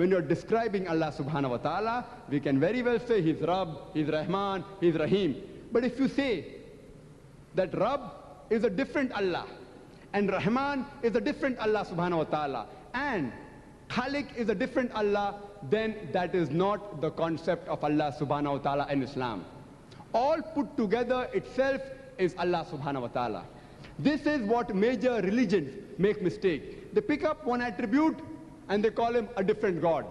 when you're describing Allah subhanahu wa ta'ala, we can very well say He's Rabb, He's Rahman, He's Rahim. But if you say that Rabb is a different Allah, and Rahman is a different Allah subhanahu wa ta'ala, and Khalik is a different Allah, then that is not the concept of Allah subhanahu wa ta'ala in Islam. All put together itself is Allah subhanahu wa ta'ala. This is what major religions make mistake. They pick up one attribute and they call him a different God.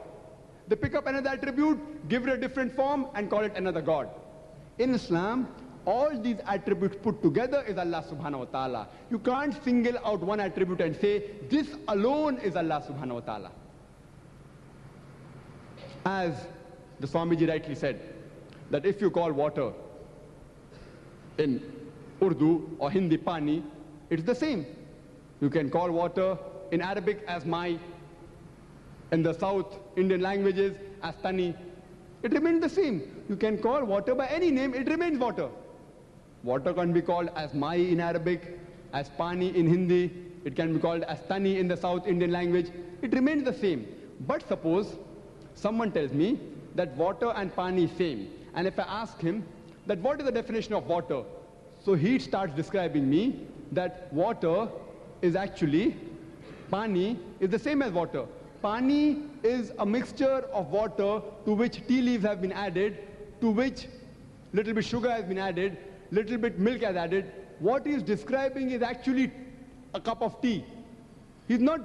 They pick up another attribute, give it a different form and call it another God. In Islam, all these attributes put together is Allah subhanahu wa ta'ala. You can't single out one attribute and say, this alone is Allah subhanahu wa ta'ala. As the Swamiji rightly said, that if you call water in Urdu or Hindi pani, it's the same. You can call water in Arabic as mai, in the South Indian languages as tani. It remains the same. You can call water by any name, it remains water. Water can be called as mai in Arabic, as pani in Hindi, it can be called as tani in the South Indian language. It remains the same. But suppose someone tells me that water and pani is same, and if I ask him that what is the definition of water, so he starts describing me that water is actually, pani is the same as water. Pani is a mixture of water to which tea leaves have been added, to which little bit sugar has been added, little bit milk has added. What he is describing is actually a cup of tea. He's not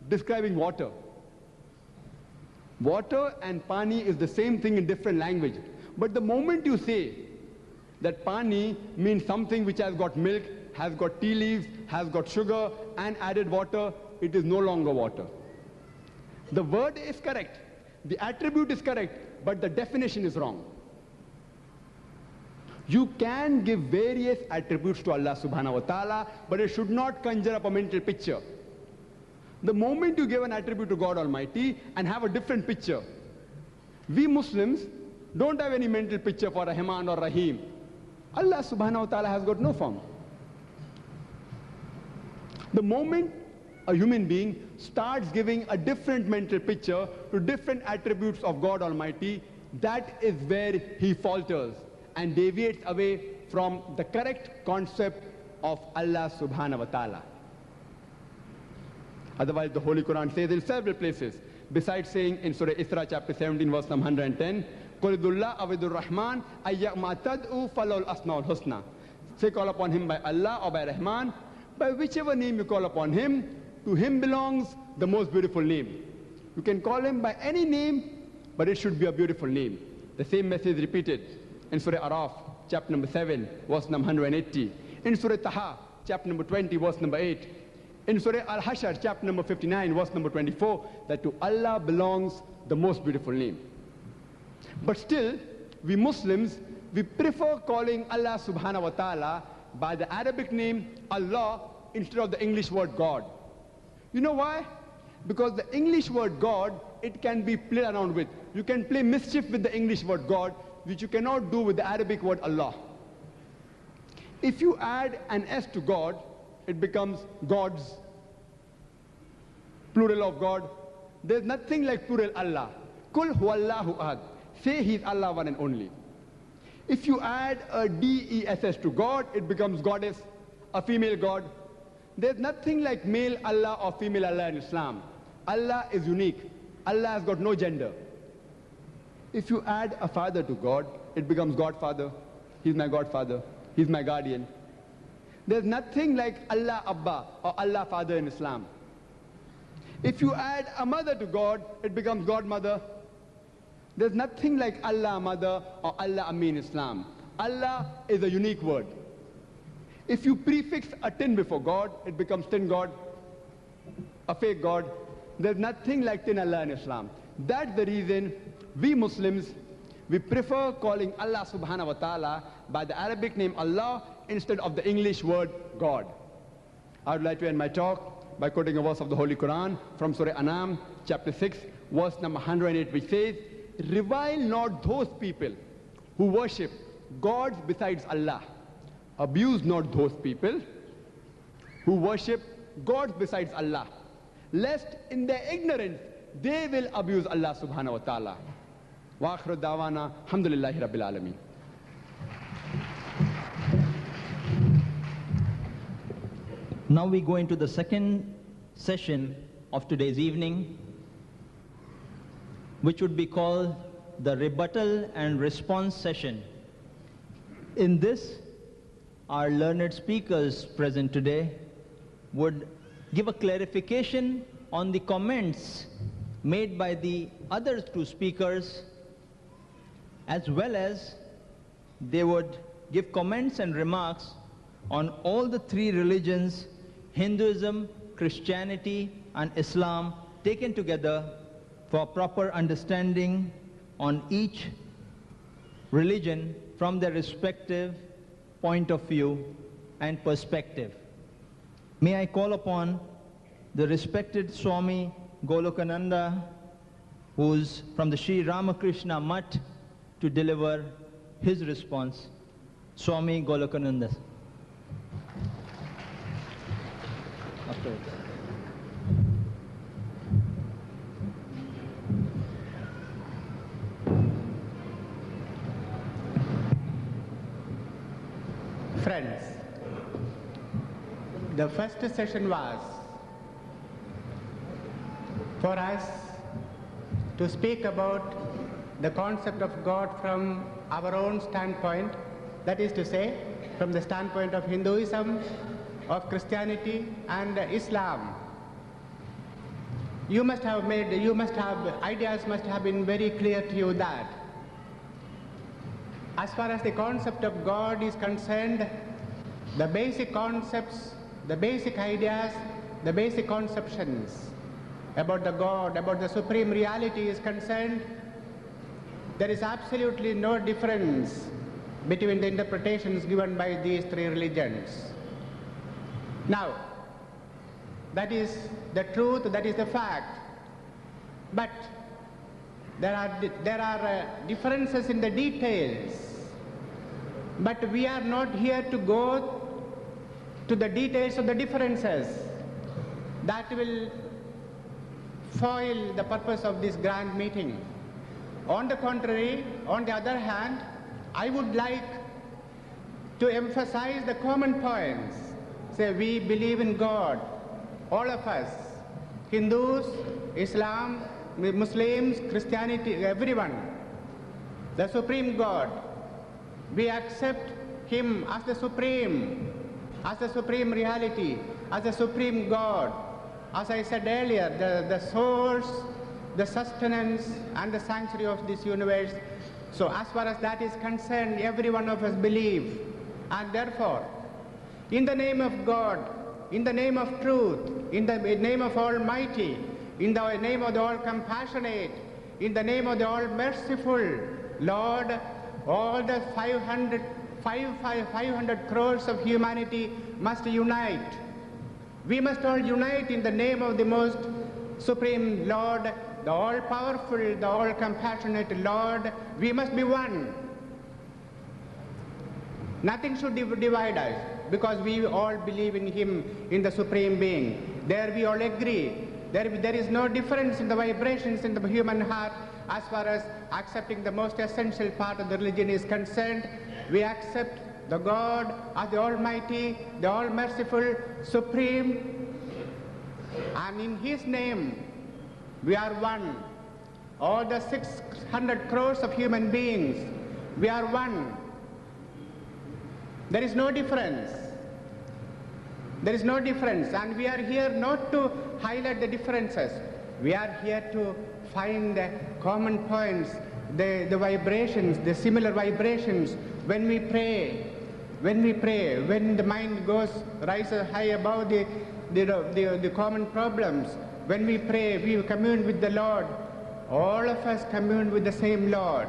describing water. Water and pani is the same thing in different language. But the moment you say that pani means something which has got milk, has got tea leaves, has got sugar and added water, it is no longer water. The word is correct, the attribute is correct, but the definition is wrong. You can give various attributes to Allah subhanahu wa ta'ala, but it should not conjure up a mental picture. The moment you give an attribute to God Almighty and have a different picture, we Muslims don't have any mental picture for Rahman or Rahim. Allah subhanahu wa ta'ala has got no form. The moment a human being starts giving a different mental picture to different attributes of God Almighty, that is where he falters and deviates away from the correct concept of Allah subhanahu wa ta'ala. Otherwise, the Holy Quran says in several places, besides saying in Surah Isra chapter 17 verse number 110, قُلِ ذُلَّهُ أَوِدُ الرَّحْمَنِ أَيَّمَا تَدْعُوا فَلَوْ الْأَسْمَاءُ الْحُسْنَى. Say call upon him by Allah or by Rahman, by whichever name you call upon him, to him belongs the most beautiful name. You can call him by any name, but it should be a beautiful name. The same message repeated in Surah Araf, chapter number 7, verse number 180. In Surah Taha, chapter number 20, verse number 8. In Surah Al-Hashr, chapter number 59, verse number 24, that to Allah belongs the most beautiful name. But still, we Muslims, we prefer calling Allah subhanahu wa ta'ala by the Arabic name Allah instead of the English word God. You know why? Because the English word God, it can be played around with. You can play mischief with the English word God, which you cannot do with the Arabic word Allah. If you add an S to God, it becomes gods, plural of God. There's nothing like plural Allah. Kul huwallahu ahad. Say He's Allah one and only. If you add a D-E-S-S to God, it becomes goddess, a female God. There's nothing like male Allah or female Allah in Islam. Allah is unique. Allah has got no gender. If you add a father to God, it becomes Godfather. He's my Godfather. He's my guardian. There's nothing like Allah Abba or Allah Father in Islam. If you add a mother to God, it becomes Godmother. There's nothing like Allah Mother or Allah Ammi in Islam. Allah is a unique word. If you prefix a tin before God, it becomes tin God, a fake God. There's nothing like tin Allah in Islam. That's the reason we Muslims, we prefer calling Allah subhanahu wa ta'ala by the Arabic name Allah instead of the English word God. I would like to end my talk by quoting a verse of the Holy Quran from Surah Anam, chapter 6, verse number 108, which says, "Revile not those people who worship gods besides Allah. Abuse not those people who worship gods besides Allah, lest in their ignorance they will abuse Allah subhanahu wa ta'ala. Wa akhiru da'wana, alhamdulillahi rabbil alameen. Now we go into the second session of today's evening, which would be called the rebuttal and response session. In this, our learned speakers present today would give a clarification on the comments made by the other two speakers, as well as they would give comments and remarks on all the three religions, Hinduism, Christianity, and Islam, taken together for proper understanding on each religion from their respective point of view and perspective. May I call upon the respected Swami Golokananda, who's from the Sri Ramakrishna Mutt, to deliver his response. Swami Golokananda. Afterwards. Friends, the first session was for us to speak about the concept of God from our own standpoint, that is to say, from the standpoint of Hinduism, of Christianity and Islam. Ideas must have been very clear to you that as far as the concept of God is concerned, the basic concepts, the basic ideas, the basic conceptions about the God, about the supreme reality is concerned, there is absolutely no difference between the interpretations given by these three religions. Now, that is the truth, that is the fact. But there are differences in the details. But we are not here to go to the details of the differences. That will foil the purpose of this grand meeting. On the contrary, on the other hand, I would like to emphasize the common points. Say, we believe in God, all of us, Hindus, Islam, Muslims, Christianity, everyone, the Supreme God. We accept Him as the supreme reality, as the supreme God. As I said earlier, the source, the sustenance, and the sanctuary of this universe. So as far as that is concerned, every one of us believe. And therefore, in the name of God, in the name of truth, in the name of Almighty, in the name of the All-Compassionate, in the name of the All-Merciful, Lord, all the 500 crores of humanity must unite. We must all unite in the name of the most supreme Lord, the all-powerful, the all-compassionate Lord. We must be one. Nothing should divide us, because we all believe in Him, in the Supreme Being. There we all agree. There is no difference in the vibrations in the human heart as far as accepting the most essential part of the religion is concerned. We accept the God as the Almighty, the All-Merciful, Supreme, and in His name we are one. All the 600 crores of human beings, we are one. There is no difference. There is no difference, and we are here not to highlight the differences. We are here to find the common points, the vibrations, the similar vibrations. When we pray, when the mind rises high above the common problems, when we pray, we commune with the Lord. All of us commune with the same Lord.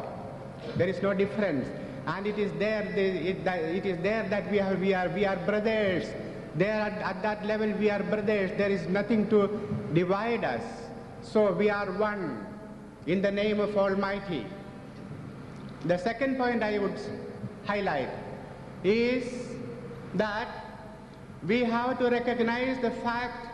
There is no difference, and it is there that we are brothers. There at that level we are brothers. There is nothing to divide us. So we are one in the name of Almighty. The second point I would highlight is that we have to recognize the fact